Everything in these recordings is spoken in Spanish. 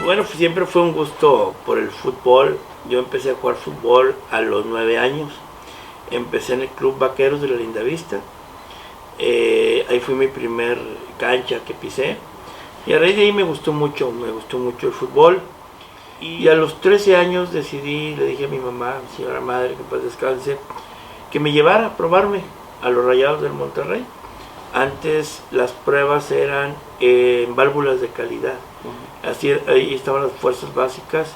Bueno, siempre fue un gusto por el fútbol. Yo empecé a jugar fútbol a los 9 años. Empecé en el Club Vaqueros de la Lindavista. Ahí fue mi primer cancha que pisé. Y a raíz de ahí me gustó mucho el fútbol. Y a los 13 años decidí, le dije a mi mamá, mi señora madre, que en paz descanse, que me llevara a probarme a los Rayados del Monterrey. Antes las pruebas eran en válvulas de calidad. Así, ahí estaban las fuerzas básicas,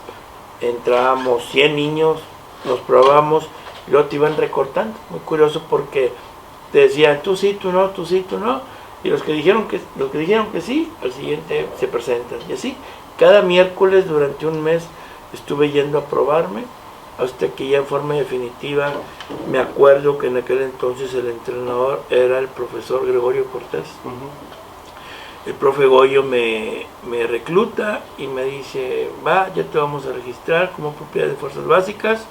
entrábamos 100 niños, nos probábamos, y luego te iban recortando. Muy curioso porque te decían tú sí, tú no, tú sí, tú no, y los que dijeron que sí, al siguiente se presentan. Y así, cada miércoles durante un mes estuve yendo a probarme, hasta que ya en forma definitiva me acuerdo que en aquel entonces el entrenador era el profesor Gregorio Cortés. El profe Goyo me recluta y me dice, va, ya te vamos a registrar como propiedad de fuerzas básicas,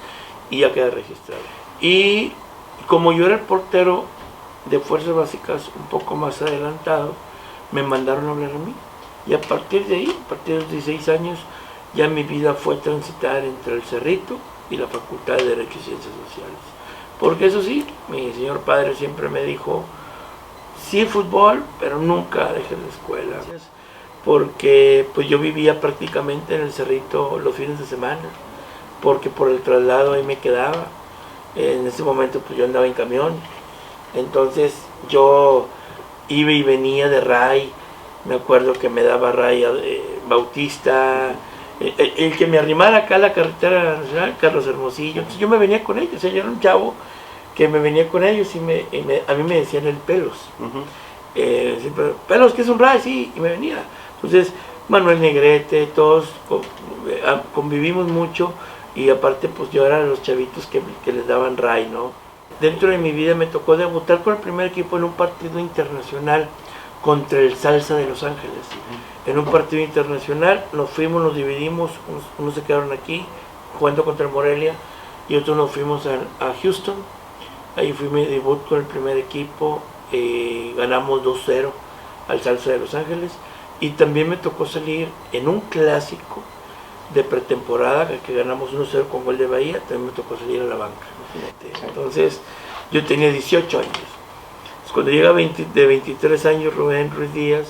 y ya queda registrado. Y como yo era el portero de fuerzas básicas un poco más adelantado, me mandaron a hablar a mí. Y a partir de ahí, a partir de los 16 años, ya mi vida fue transitar entre el Cerrito y la Facultad de Derecho y Ciencias Sociales. Porque eso sí, mi señor padre siempre me dijo, sí fútbol, pero nunca dejes la escuela. Porque pues yo vivía prácticamente en el Cerrito los fines de semana, porque por el traslado ahí me quedaba. En ese momento pues yo andaba en camión, entonces yo iba y venía de Ray. Me acuerdo que me daba Ray Bautista, el que me arrimara acá a la carretera nacional, Carlos Hermosillo. Entonces yo me venía con ellos, yo era un chavo que me venía con ellos y a mí me decían el Pelos. Siempre, Pelos, ¿qué es un Ray? Sí, y me venía. Entonces Manuel Negrete, todos convivimos mucho, y aparte pues yo era de los chavitos que les daban Ray, ¿no? Dentro de mi vida me tocó debutar con el primer equipo en un partido internacional contra el Salsa de Los Ángeles. En un partido internacional nos fuimos, nos dividimos, unos se quedaron aquí jugando contra el Morelia y otros nos fuimos a Houston. Ahí fui mi debut con el primer equipo, ganamos 2-0 al Salsa de Los Ángeles, y también me tocó salir en un clásico de pretemporada que ganamos 1-0 con gol de Bahía. También me tocó salir a la banca, imagínate. Entonces yo tenía 18 años. Cuando llega de 23 años Rubén Ruiz Díaz,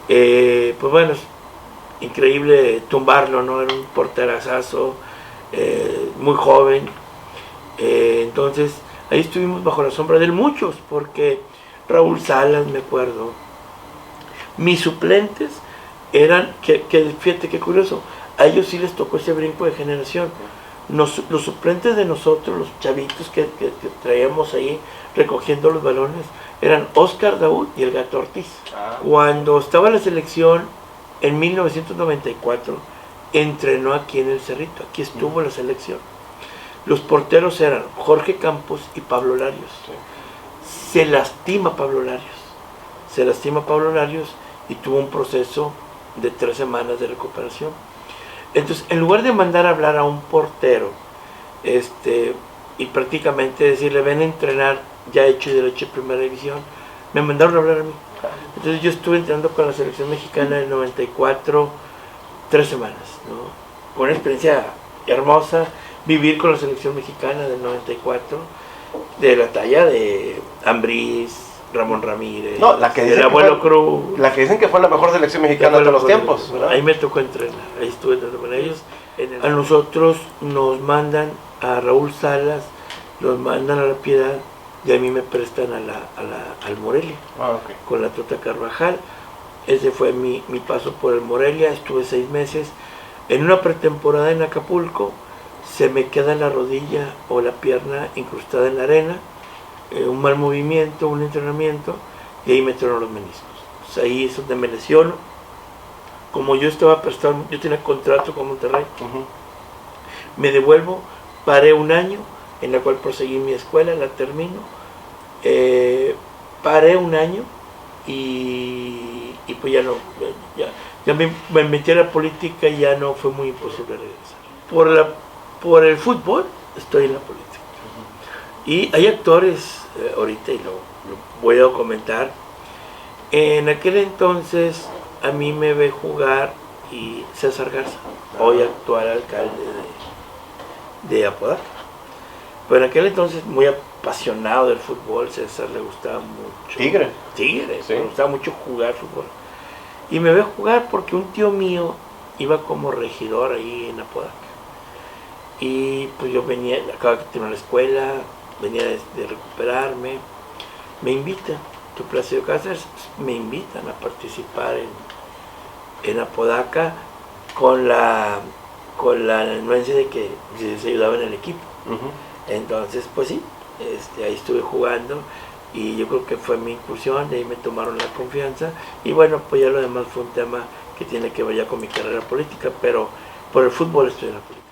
pues bueno, es increíble tumbarlo, ¿no? Era un porterazazo, muy joven. Entonces ahí estuvimos bajo la sombra de él muchos, porque Raúl Salas, me acuerdo, mis suplentes eran, fíjate qué curioso, a ellos sí les tocó ese brinco de generación. Los suplentes de nosotros, los chavitos que traíamos ahí recogiendo los balones, eran Oscar Daud y el Gato Ortiz. Cuando estaba la selección en 1994, entrenó aquí en el Cerrito, aquí estuvo la selección. Los porteros eran Jorge Campos y Pablo Larios. Se lastima Pablo Larios y tuvo un proceso de 3 semanas de recuperación. Entonces, en lugar de mandar a hablar a un portero y prácticamente decirle ven a entrenar ya hecho y derecho de primera división, me mandaron a hablar a mí. Entonces yo estuve entrenando con la selección mexicana del 94 3 semanas, ¿no? Con una experiencia hermosa, vivir con la selección mexicana del 94, de la talla de Ambriz, Ramón Ramírez, no, la que dicen el abuelo Cruz. La que dicen que fue la mejor selección mexicana de todos los tiempos, ¿verdad? Ahí me tocó entrenar, ahí estuve entrenando con ellos. A nosotros nos mandan a Raúl Salas, los mandan a La Piedad, y a mí me prestan al Morelia, con la Tota Carvajal. Ese fue mi paso por el Morelia. Estuve 6 meses. En una pretemporada en Acapulco, se me queda la rodilla o la pierna incrustada en la arena, un mal movimiento, un entrenamiento, y ahí me tronaron los meniscos. Pues ahí es donde me lesiono. Como yo estaba prestado, yo tenía contrato con Monterrey, me devuelvo, paré un año, en la cual proseguí mi escuela, la termino, paré un año y pues ya no, ya me metí a la política y ya no fue muy imposible regresar. Por el fútbol estoy en la política. Y hay actores, ahorita, y lo voy a comentar, en aquel entonces a mí me ve jugar y César Garza, hoy actual alcalde de Apodaca. Pero en aquel entonces muy apasionado del fútbol, César le gustaba mucho. Tigre. Tigre, Sí. le gustaba mucho jugar fútbol. Y me veo jugar porque un tío mío iba como regidor ahí en Apodaca. Y pues yo venía, acababa de terminar la escuela, venía de recuperarme, me invitan, tu Plácido Cáceres, me invitan a participar en Apodaca con la anuencia de que se ayudaba en el equipo. Entonces, pues sí, ahí estuve jugando y yo creo que fue mi incursión, de ahí me tomaron la confianza y bueno, pues ya lo demás fue un tema que tiene que ver ya con mi carrera política, pero por el fútbol estoy en la política.